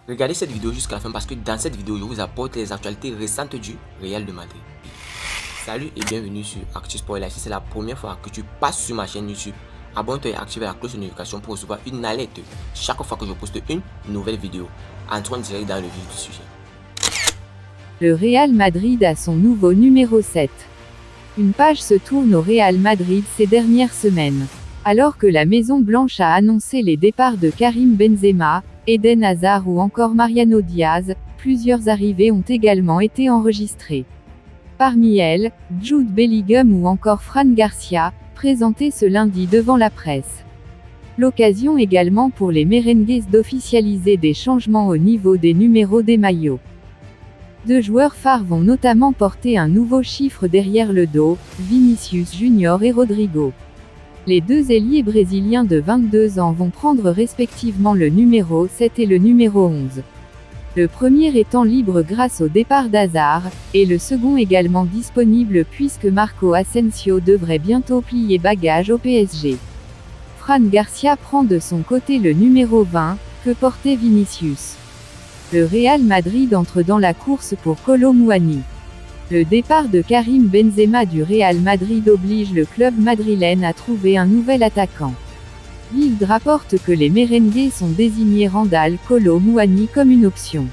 Regardez cette vidéo jusqu'à la fin parce que dans cette vidéo, je vous apporte les actualités récentes du Real de Madrid. Salut et bienvenue sur ActuSport. Et là, si c'est la première fois que tu passes sur ma chaîne YouTube, abonne-toi et active la cloche de notification pour recevoir une alerte chaque fois que je poste une nouvelle vidéo. Entrons direct dans le vif du sujet. Le Real Madrid a son nouveau numéro 7. Une page se tourne au Real Madrid ces dernières semaines. Alors que la Maison Blanche a annoncé les départs de Karim Benzema, Eden Hazard ou encore Mariano Diaz, plusieurs arrivées ont également été enregistrées. Parmi elles, Jude Bellingham ou encore Fran Garcia, présentés ce lundi devant la presse. L'occasion également pour les merengues d'officialiser des changements au niveau des numéros des maillots. Deux joueurs phares vont notamment porter un nouveau chiffre derrière le dos, Vinicius Junior et Rodrigo. Les deux ailiers brésiliens de 22 ans vont prendre respectivement le numéro 7 et le numéro 11. Le premier étant libre grâce au départ d'Hazard, et le second également disponible puisque Marco Asensio devrait bientôt plier bagage au PSG. Fran Garcia prend de son côté le numéro 20, que portait Vinicius. Le Real Madrid entre dans la course pour Kolo Muani. Le départ de Karim Benzema du Real Madrid oblige le club madrilène à trouver un nouvel attaquant. Bild rapporte que les merengues sont désignés Randal Kolo Muani comme une option.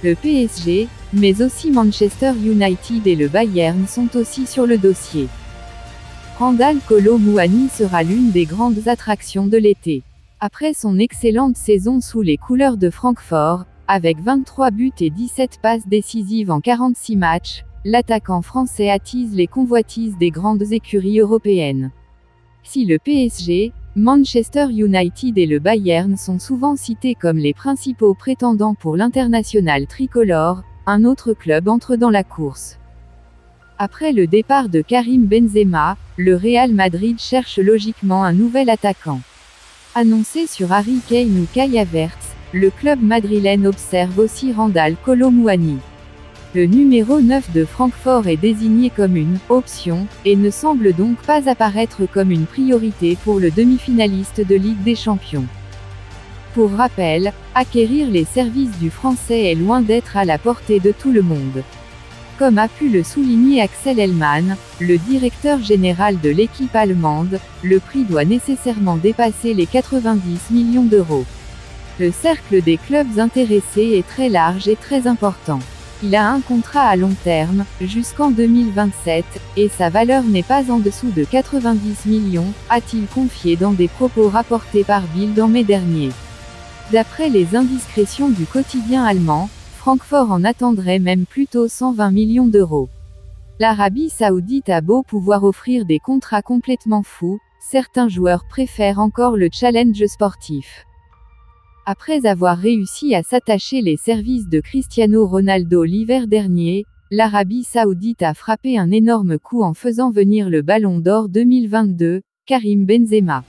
Le PSG, mais aussi Manchester United et le Bayern sont aussi sur le dossier. Randal Kolo Muani sera l'une des grandes attractions de l'été. Après son excellente saison sous les couleurs de Francfort, avec 23 buts et 17 passes décisives en 46 matchs, l'attaquant français attise les convoitises des grandes écuries européennes. Si le PSG, Manchester United et le Bayern sont souvent cités comme les principaux prétendants pour l'international tricolore, un autre club entre dans la course. Après le départ de Karim Benzema, le Real Madrid cherche logiquement un nouvel attaquant. Annoncé sur Harry Kane ou Kai Havertz, le club madrilène observe aussi Randal Kolo Muani. Le numéro 9 de Francfort est désigné comme une « option » et ne semble donc pas apparaître comme une priorité pour le demi-finaliste de Ligue des Champions. Pour rappel, acquérir les services du Français est loin d'être à la portée de tout le monde. Comme a pu le souligner Axel Hellmann, le directeur général de l'équipe allemande, le prix doit nécessairement dépasser les 90 millions d'euros. Le cercle des clubs intéressés est très large et très important. Il a un contrat à long terme, jusqu'en 2027, et sa valeur n'est pas en dessous de 90 millions, a-t-il confié dans des propos rapportés par Bild en mai dernier. D'après les indiscrétions du quotidien allemand, Francfort en attendrait même plutôt 120 millions d'euros. L'Arabie Saoudite a beau pouvoir offrir des contrats complètement fous, certains joueurs préfèrent encore le challenge sportif. Après avoir réussi à s'attacher les services de Cristiano Ronaldo l'hiver dernier, l'Arabie Saoudite a frappé un énorme coup en faisant venir le Ballon d'Or 2022, Karim Benzema.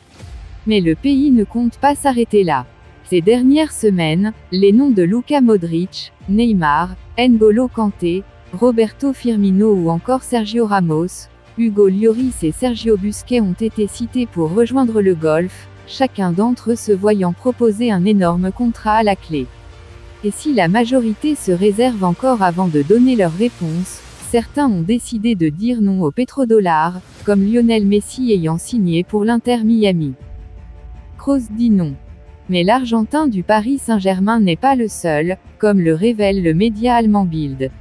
Mais le pays ne compte pas s'arrêter là. Ces dernières semaines, les noms de Luka Modric, Neymar, N'Golo Kanté, Roberto Firmino ou encore Sergio Ramos, Hugo Lloris et Sergio Busquets ont été cités pour rejoindre le golf, chacun d'entre eux se voyant proposer un énorme contrat à la clé. Et si la majorité se réserve encore avant de donner leur réponse, certains ont décidé de dire non aux pétrodollars, comme Lionel Messi ayant signé pour l'Inter Miami. Kroos dit non. Mais l'Argentin du Paris Saint-Germain n'est pas le seul, comme le révèle le média allemand Bild.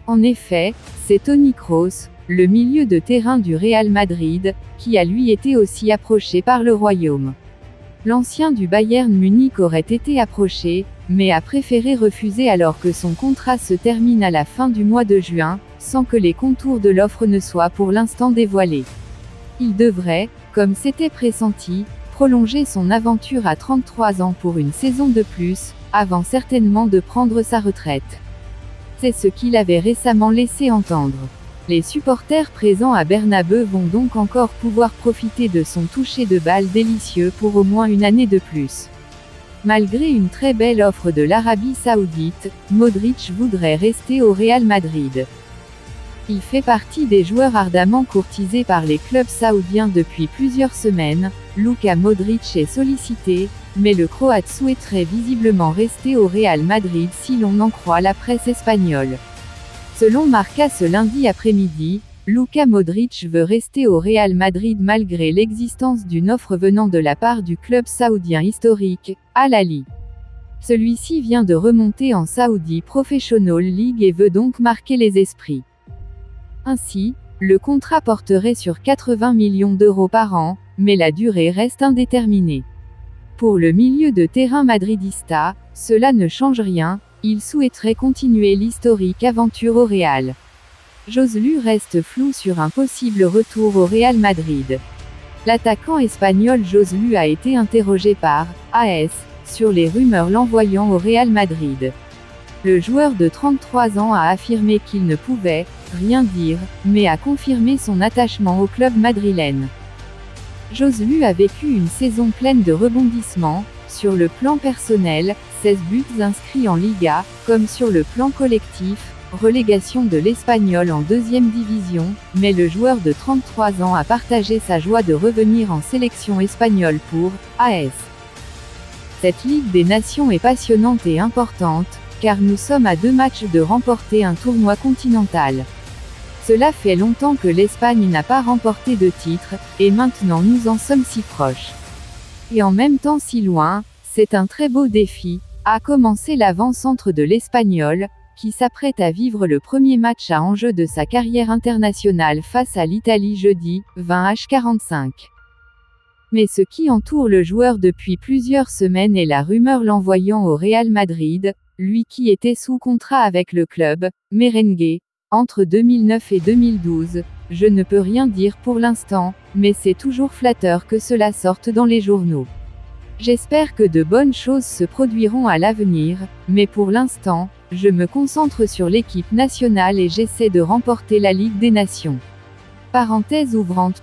En effet, c'est Toni Kroos, le milieu de terrain du Real Madrid, qui a lui été aussi approché par le Royaume. L'ancien du Bayern Munich aurait été approché, mais a préféré refuser alors que son contrat se termine à la fin du mois de juin, sans que les contours de l'offre ne soient pour l'instant dévoilés. Il devrait, comme c'était pressenti, prolonger son aventure à 33 ans pour une saison de plus, avant certainement de prendre sa retraite. C'est ce qu'il avait récemment laissé entendre. Les supporters présents à Bernabeu vont donc encore pouvoir profiter de son toucher de balle délicieux pour au moins une année de plus. Malgré une très belle offre de l'Arabie Saoudite, Modric voudrait rester au Real Madrid. Il fait partie des joueurs ardemment courtisés par les clubs saoudiens depuis plusieurs semaines. Luka Modric est sollicité, mais le Croate souhaiterait visiblement rester au Real Madrid si l'on en croit la presse espagnole. Selon Marca ce lundi après-midi, Luka Modric veut rester au Real Madrid malgré l'existence d'une offre venant de la part du club saoudien historique, Al Ahly. Celui-ci vient de remonter en Saudi Professional League et veut donc marquer les esprits. Ainsi, le contrat porterait sur 80 millions d'euros par an, mais la durée reste indéterminée. Pour le milieu de terrain madridista, cela ne change rien, il souhaiterait continuer l'historique aventure au Real. Joselu reste flou sur un possible retour au Real Madrid. L'attaquant espagnol Joselu a été interrogé par AS sur les rumeurs l'envoyant au Real Madrid. Le joueur de 33 ans a affirmé qu'il ne pouvait rien dire, mais a confirmé son attachement au club madrilène. Joselu a vécu une saison pleine de rebondissements, sur le plan personnel, 16 buts inscrits en Liga, comme sur le plan collectif, relégation de l'Espagnol en deuxième division, mais le joueur de 33 ans a partagé sa joie de revenir en sélection espagnole pour AS. Cette Ligue des Nations est passionnante et importante, car nous sommes à 2 matchs de remporter un tournoi continental. Cela fait longtemps que l'Espagne n'a pas remporté de titre, et maintenant nous en sommes si proches. Et en même temps si loin, c'est un très beau défi, a commencé l'avant-centre de l'Espagnol, qui s'apprête à vivre le premier match à enjeu de sa carrière internationale face à l'Italie jeudi, 20h45. Mais ce qui entoure le joueur depuis plusieurs semaines est la rumeur l'envoyant au Real Madrid, lui qui était sous contrat avec le club merengue entre 2009 et 2012, je ne peux rien dire pour l'instant, mais c'est toujours flatteur que cela sorte dans les journaux. J'espère que de bonnes choses se produiront à l'avenir, mais pour l'instant, je me concentre sur l'équipe nationale et j'essaie de remporter la Ligue des Nations. Parenthèse ouvrante.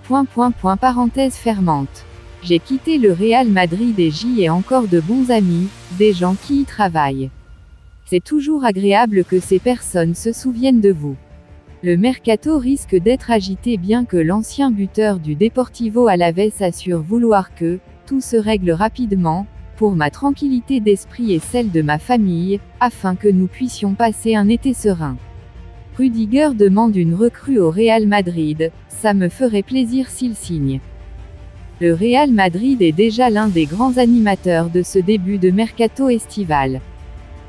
Parenthèse fermante. J'ai quitté le Real Madrid et j'y ai encore de bons amis, des gens qui y travaillent. C'est toujours agréable que ces personnes se souviennent de vous. Le mercato risque d'être agité bien que l'ancien buteur du Deportivo Alavés assure vouloir que tout se règle rapidement, pour ma tranquillité d'esprit et celle de ma famille, afin que nous puissions passer un été serein. Rudiger demande une recrue au Real Madrid, ça me ferait plaisir s'il signe. Le Real Madrid est déjà l'un des grands animateurs de ce début de mercato estival.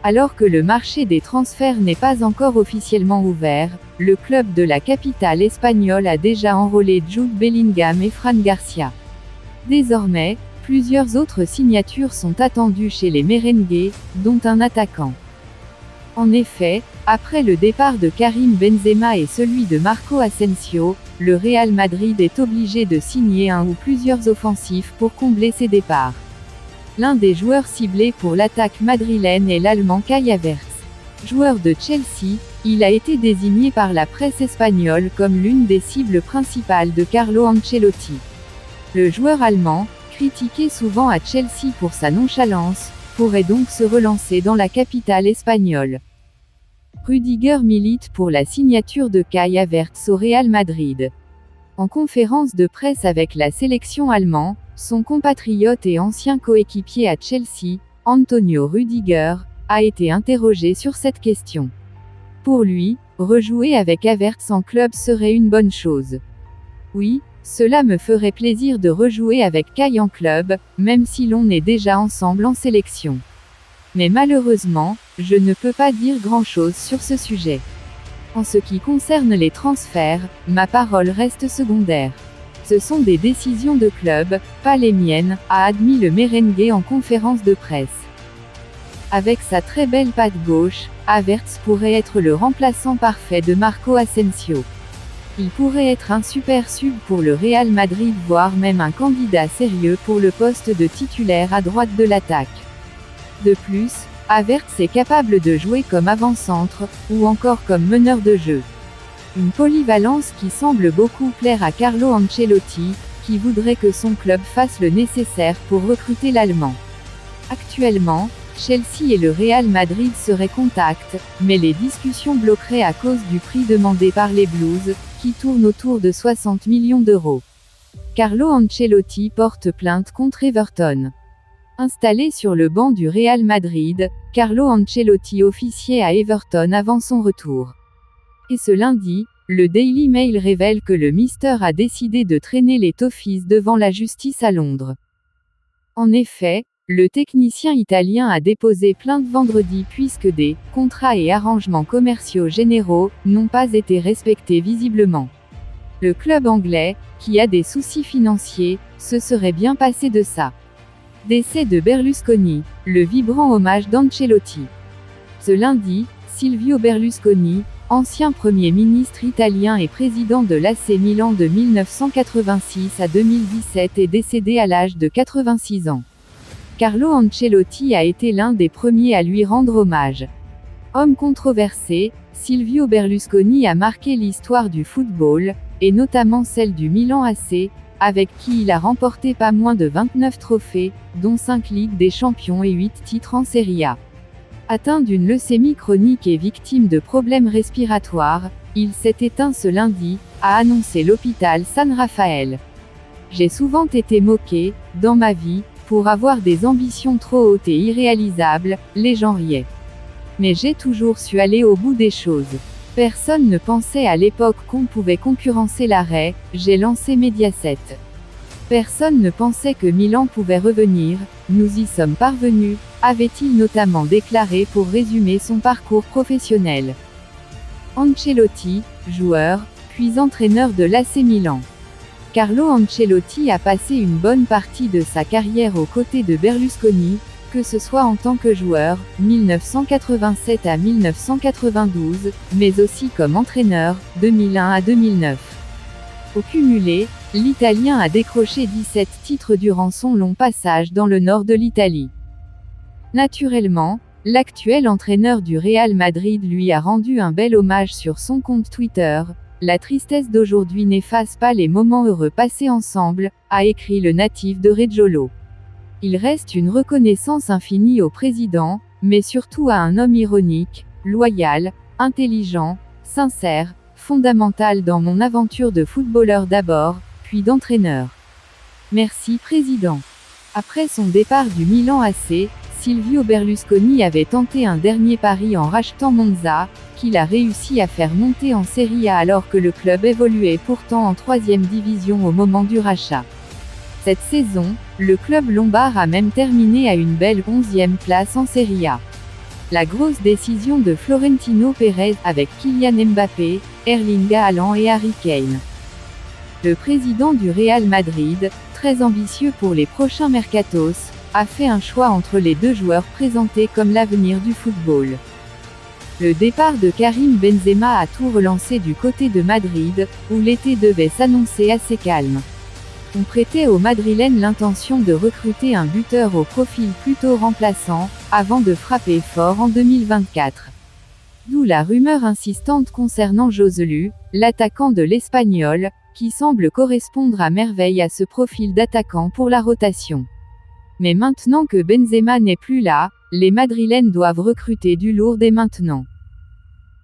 Alors que le marché des transferts n'est pas encore officiellement ouvert, le club de la capitale espagnole a déjà enrôlé Jude Bellingham et Fran Garcia. Désormais, plusieurs autres signatures sont attendues chez les merengues, dont un attaquant. En effet, après le départ de Karim Benzema et celui de Marco Asensio, le Real Madrid est obligé de signer un ou plusieurs offensifs pour combler ses départs. L'un des joueurs ciblés pour l'attaque madrilène est l'Allemand Kai Havertz. Joueur de Chelsea, il a été désigné par la presse espagnole comme l'une des cibles principales de Carlo Ancelotti. Le joueur allemand, critiqué souvent à Chelsea pour sa nonchalance, pourrait donc se relancer dans la capitale espagnole. Rudiger milite pour la signature de Kai Havertz au Real Madrid. En conférence de presse avec la sélection allemande, son compatriote et ancien coéquipier à Chelsea, Antonio Rudiger, a été interrogé sur cette question. Pour lui, rejouer avec Havertz en club serait une bonne chose. Oui, cela me ferait plaisir de rejouer avec Kai en club, même si l'on est déjà ensemble en sélection. Mais malheureusement, je ne peux pas dire grand-chose sur ce sujet. En ce qui concerne les transferts, ma parole reste secondaire. Ce sont des décisions de club, pas les miennes, a admis le merengue en conférence de presse. Avec sa très belle patte gauche, Havertz pourrait être le remplaçant parfait de Marco Asensio. Il pourrait être un super sub pour le Real Madrid, voire même un candidat sérieux pour le poste de titulaire à droite de l'attaque. De plus, Havertz est capable de jouer comme avant-centre, ou encore comme meneur de jeu. Une polyvalence qui semble beaucoup plaire à Carlo Ancelotti, qui voudrait que son club fasse le nécessaire pour recruter l'Allemand. Actuellement, Chelsea et le Real Madrid seraient contacts, mais les discussions bloqueraient à cause du prix demandé par les Blues, qui tourne autour de 60 millions d'euros. Carlo Ancelotti porte plainte contre Everton. Installé sur le banc du Real Madrid, Carlo Ancelotti officiait à Everton avant son retour. Et ce lundi, le Daily Mail révèle que le Mister a décidé de traîner les Toffees devant la justice à Londres. En effet, le technicien italien a déposé plainte vendredi puisque des contrats et arrangements commerciaux généraux n'ont pas été respectés visiblement. Le club anglais, qui a des soucis financiers, se serait bien passé de ça. Décès de Berlusconi, le vibrant hommage d'Ancelotti. Ce lundi, Silvio Berlusconi, ancien Premier ministre italien et président de l'AC Milan de 1986 à 2017 est décédé à l'âge de 86 ans. Carlo Ancelotti a été l'un des premiers à lui rendre hommage. Homme controversé, Silvio Berlusconi a marqué l'histoire du football, et notamment celle du Milan AC, avec qui il a remporté pas moins de 29 trophées, dont 5 Ligues des Champions et 8 titres en Serie A. Atteint d'une leucémie chronique et victime de problèmes respiratoires, il s'est éteint ce lundi, a annoncé l'hôpital San Rafael. J'ai souvent été moqué, dans ma vie, pour avoir des ambitions trop hautes et irréalisables, les gens riaient. Mais j'ai toujours su aller au bout des choses. Personne ne pensait à l'époque qu'on pouvait concurrencer l'arrêt, j'ai lancé Mediaset. Personne ne pensait que Milan pouvait revenir, nous y sommes parvenus, avait-il notamment déclaré pour résumer son parcours professionnel. Ancelotti, joueur, puis entraîneur de l'AC Milan. Carlo Ancelotti a passé une bonne partie de sa carrière aux côtés de Berlusconi, que ce soit en tant que joueur, 1987 à 1992, mais aussi comme entraîneur, 2001 à 2009. Au cumulé, l'Italien a décroché 17 titres durant son long passage dans le nord de l'Italie. Naturellement, l'actuel entraîneur du Real Madrid lui a rendu un bel hommage sur son compte Twitter. La tristesse d'aujourd'hui n'efface pas les moments heureux passés ensemble, a écrit le natif de Reggiolo. Il reste une reconnaissance infinie au président, mais surtout à un homme ironique, loyal, intelligent, sincère, fondamental dans mon aventure de footballeur d'abord, puis d'entraîneur. Merci président. Après son départ du Milan AC, Silvio Berlusconi avait tenté un dernier pari en rachetant Monza, qu'il a réussi à faire monter en Serie A alors que le club évoluait pourtant en 3e division au moment du rachat. Cette saison, le club lombard a même terminé à une belle 11e place en Serie A. La grosse décision de Florentino Pérez avec Kylian Mbappé, Erling Haaland et Harry Kane. Le président du Real Madrid, très ambitieux pour les prochains mercatos, a fait un choix entre les deux joueurs présentés comme l'avenir du football. Le départ de Karim Benzema a tout relancé du côté de Madrid, où l'été devait s'annoncer assez calme. On prêtait aux Madrilènes l'intention de recruter un buteur au profil plutôt remplaçant, avant de frapper fort en 2024. D'où la rumeur insistante concernant Joselu, l'attaquant de l'Espagnol, qui semble correspondre à merveille à ce profil d'attaquant pour la rotation. Mais maintenant que Benzema n'est plus là, les Madrilènes doivent recruter du lourd dès maintenant.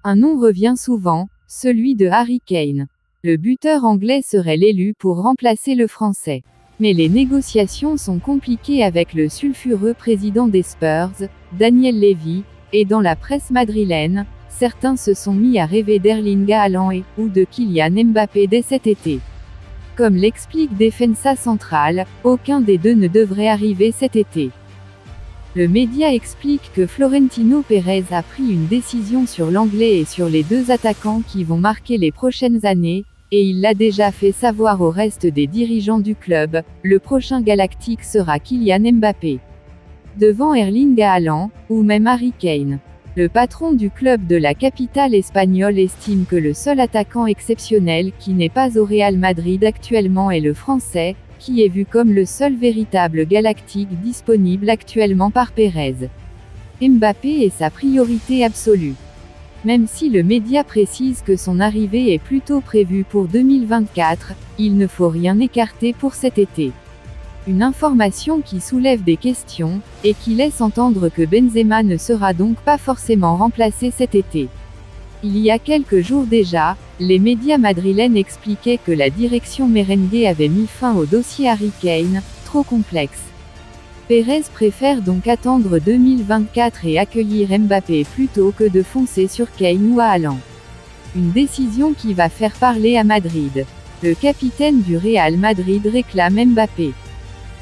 Un nom revient souvent, celui de Harry Kane. Le buteur anglais serait l'élu pour remplacer le français. Mais les négociations sont compliquées avec le sulfureux président des Spurs, Daniel Levy, et dans la presse madrilène, certains se sont mis à rêver d'Erling Haaland ou de Kylian Mbappé dès cet été. Comme l'explique Defensa Central, aucun des deux ne devrait arriver cet été. Le média explique que Florentino Pérez a pris une décision sur l'anglais et sur les deux attaquants qui vont marquer les prochaines années, et il l'a déjà fait savoir au reste des dirigeants du club, le prochain galactique sera Kylian Mbappé. Devant Erling Haaland, ou même Harry Kane. Le patron du club de la capitale espagnole estime que le seul attaquant exceptionnel qui n'est pas au Real Madrid actuellement est le français, qui est vu comme le seul véritable galactique disponible actuellement par Pérez. Mbappé est sa priorité absolue. Même si le média précise que son arrivée est plutôt prévue pour 2024, il ne faut rien écarter pour cet été. Une information qui soulève des questions, et qui laisse entendre que Benzema ne sera donc pas forcément remplacé cet été. Il y a quelques jours déjà, les médias madrilènes expliquaient que la direction merengue avait mis fin au dossier Harry Kane, trop complexe. Pérez préfère donc attendre 2024 et accueillir Mbappé plutôt que de foncer sur Kane ou Haaland. Une décision qui va faire parler à Madrid. Le capitaine du Real Madrid réclame Mbappé.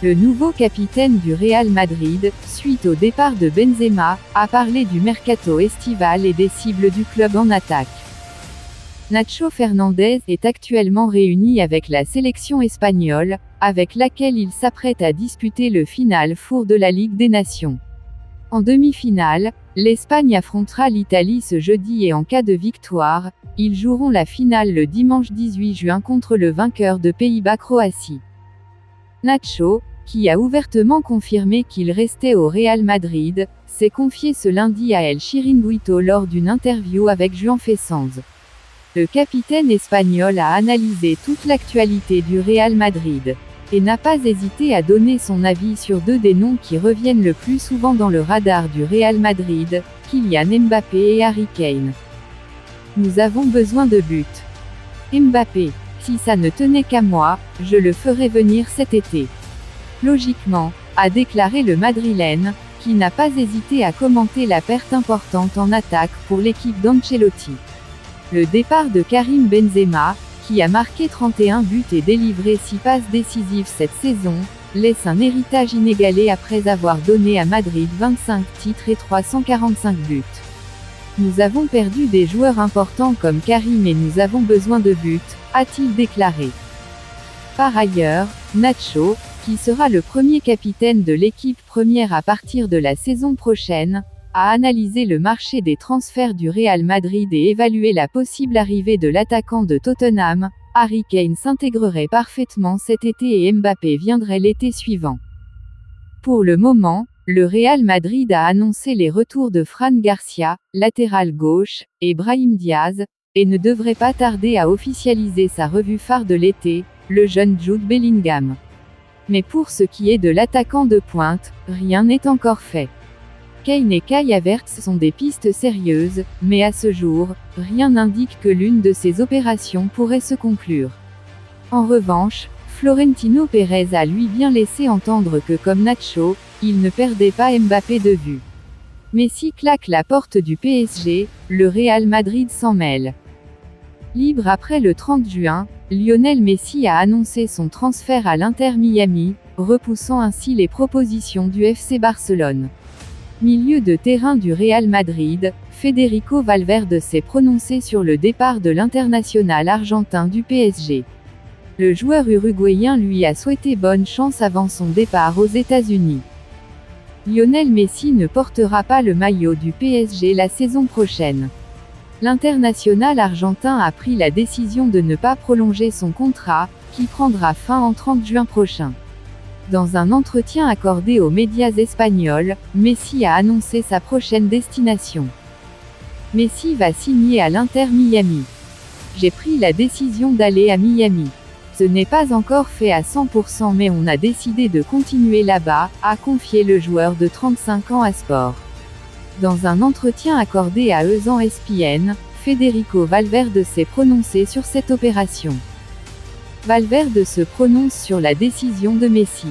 Le nouveau capitaine du Real Madrid, suite au départ de Benzema, a parlé du mercato estival et des cibles du club en attaque. Nacho Fernandez est actuellement réuni avec la sélection espagnole, avec laquelle il s'apprête à disputer le Final Four de la Ligue des Nations. En demi-finale, l'Espagne affrontera l'Italie ce jeudi et en cas de victoire, ils joueront la finale le dimanche 18 juin contre le vainqueur de Pays-Bas-Croatie. Nacho, qui a ouvertement confirmé qu'il restait au Real Madrid, s'est confié ce lundi à El Chiringuito lors d'une interview avec Juan Fessanz. Le capitaine espagnol a analysé toute l'actualité du Real Madrid, et n'a pas hésité à donner son avis sur deux des noms qui reviennent le plus souvent dans le radar du Real Madrid, Kylian Mbappé et Harry Kane. Nous avons besoin de buts. Mbappé, si ça ne tenait qu'à moi, je le ferais venir cet été. Logiquement, a déclaré le Madrilène, qui n'a pas hésité à commenter la perte importante en attaque pour l'équipe d'Ancelotti. Le départ de Karim Benzema, qui a marqué 31 buts et délivré 6 passes décisives cette saison, laisse un héritage inégalé après avoir donné à Madrid 25 titres et 345 buts. Nous avons perdu des joueurs importants comme Karim et nous avons besoin de buts, a-t-il déclaré. Par ailleurs, Nacho, qui sera le premier capitaine de l'équipe première à partir de la saison prochaine, a analysé le marché des transferts du Real Madrid et évalué la possible arrivée de l'attaquant de Tottenham. Harry Kane s'intégrerait parfaitement cet été et Mbappé viendrait l'été suivant. Pour le moment, le Real Madrid a annoncé les retours de Fran Garcia, latéral gauche, et Brahim Diaz, et ne devrait pas tarder à officialiser sa revue phare de l'été, le jeune Jude Bellingham. Mais pour ce qui est de l'attaquant de pointe, rien n'est encore fait. Kane et Kai Havertz sont des pistes sérieuses, mais à ce jour, rien n'indique que l'une de ces opérations pourrait se conclure. En revanche, Florentino Pérez a lui bien laissé entendre que comme Nacho, il ne perdait pas Mbappé de vue. Messi claque la porte du PSG, le Real Madrid s'en mêle. Libre après le 30 juin, Lionel Messi a annoncé son transfert à l'Inter Miami, repoussant ainsi les propositions du FC Barcelone. Milieu de terrain du Real Madrid, Federico Valverde s'est prononcé sur le départ de l'international argentin du PSG. Le joueur uruguayen lui a souhaité bonne chance avant son départ aux États-Unis. Lionel Messi ne portera pas le maillot du PSG la saison prochaine. L'international argentin a pris la décision de ne pas prolonger son contrat, qui prendra fin en 30 juin prochain. Dans un entretien accordé aux médias espagnols, Messi a annoncé sa prochaine destination. Messi va signer à l'Inter Miami. J'ai pris la décision d'aller à Miami. Ce n'est pas encore fait à 100% mais on a décidé de continuer là-bas, a confié le joueur de 35 ans à Sport. Dans un entretien accordé à ESPN, Federico Valverde s'est prononcé sur cette opération. Valverde se prononce sur la décision de Messi.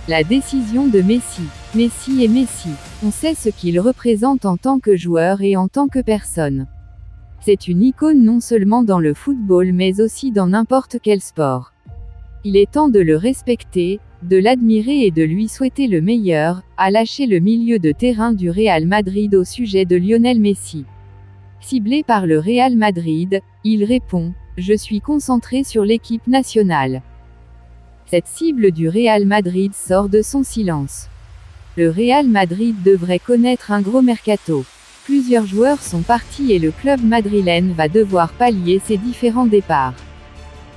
La décision de Messi. Messi est Messi. On sait ce qu'il représente en tant que joueur et en tant que personne. C'est une icône non seulement dans le football mais aussi dans n'importe quel sport. Il est temps de le respecter, de l'admirer et de lui souhaiter le meilleur, a lâché le milieu de terrain du Real Madrid au sujet de Lionel Messi. Ciblé par le Real Madrid, il répond « Je suis concentré sur l'équipe nationale ». Cette cible du Real Madrid sort de son silence. Le Real Madrid devrait connaître un gros mercato. Plusieurs joueurs sont partis et le club madrilène va devoir pallier ses différents départs.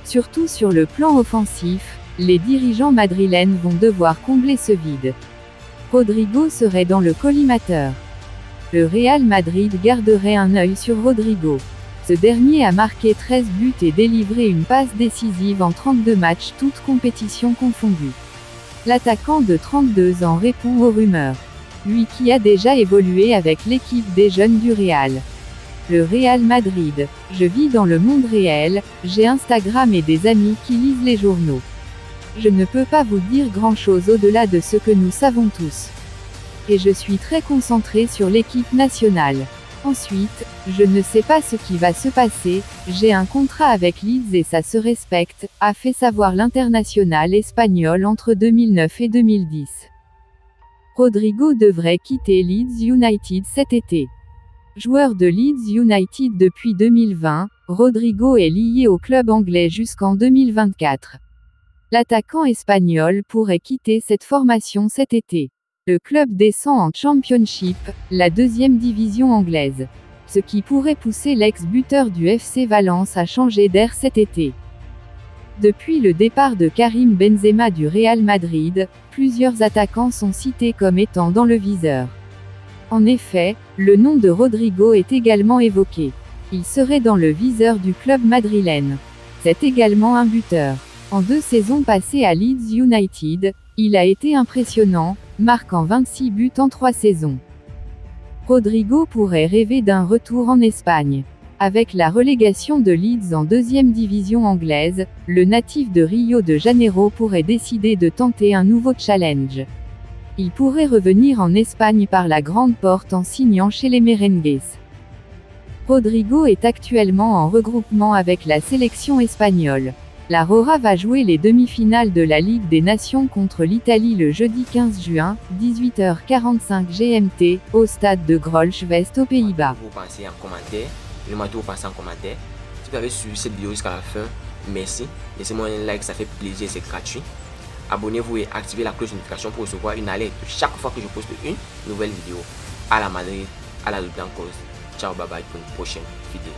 Surtout sur le plan offensif, les dirigeants madrilènes vont devoir combler ce vide. Rodrigo serait dans le collimateur. Le Real Madrid garderait un œil sur Rodrigo. Ce dernier a marqué 13 buts et délivré une passe décisive en 32 matchs toutes compétitions confondues. L'attaquant de 32 ans répond aux rumeurs. Lui qui a déjà évolué avec l'équipe des jeunes du Real. Le Real Madrid. Je vis dans le monde réel, j'ai Instagram et des amis qui lisent les journaux. Je ne peux pas vous dire grand-chose au-delà de ce que nous savons tous. Et je suis très concentré sur l'équipe nationale. Ensuite, je ne sais pas ce qui va se passer, j'ai un contrat avec Leeds et ça se respecte, a fait savoir l'international espagnol entre 2009 et 2010. Rodrigo devrait quitter Leeds United cet été. Joueur de Leeds United depuis 2020, Rodrigo est lié au club anglais jusqu'en 2024. L'attaquant espagnol pourrait quitter cette formation cet été. Le club descend en Championship, la deuxième division anglaise. Ce qui pourrait pousser l'ex-buteur du FC Valence à changer d'air cet été. Depuis le départ de Karim Benzema du Real Madrid, plusieurs attaquants sont cités comme étant dans le viseur. En effet, le nom de Rodrigo est également évoqué. Il serait dans le viseur du club madrilène. C'est également un buteur. En 2 saisons passées à Leeds United, il a été impressionnant, marquant 26 buts en 3 saisons. Rodrigo pourrait rêver d'un retour en Espagne. Avec la relégation de Leeds en 2e division anglaise, le natif de Rio de Janeiro pourrait décider de tenter un nouveau challenge. Il pourrait revenir en Espagne par la grande porte en signant chez les Merengues. Rodrigo est actuellement en regroupement avec la sélection espagnole. La Rora va jouer les demi-finales de la Ligue des Nations contre l'Italie le jeudi 15 juin, 18h45 GMT, au stade de Grolschwest aux Pays-Bas. Vous pensez en commentaire, dites-moi tout vous pensez en commentaire. Si vous avez suivi cette vidéo jusqu'à la fin, merci. Laissez-moi un like, ça fait plaisir, c'est gratuit. Abonnez-vous et activez la cloche de notification pour recevoir une alerte chaque fois que je poste une nouvelle vidéo. À la Madrid, à la Blancos. Ciao, bye bye pour une prochaine vidéo.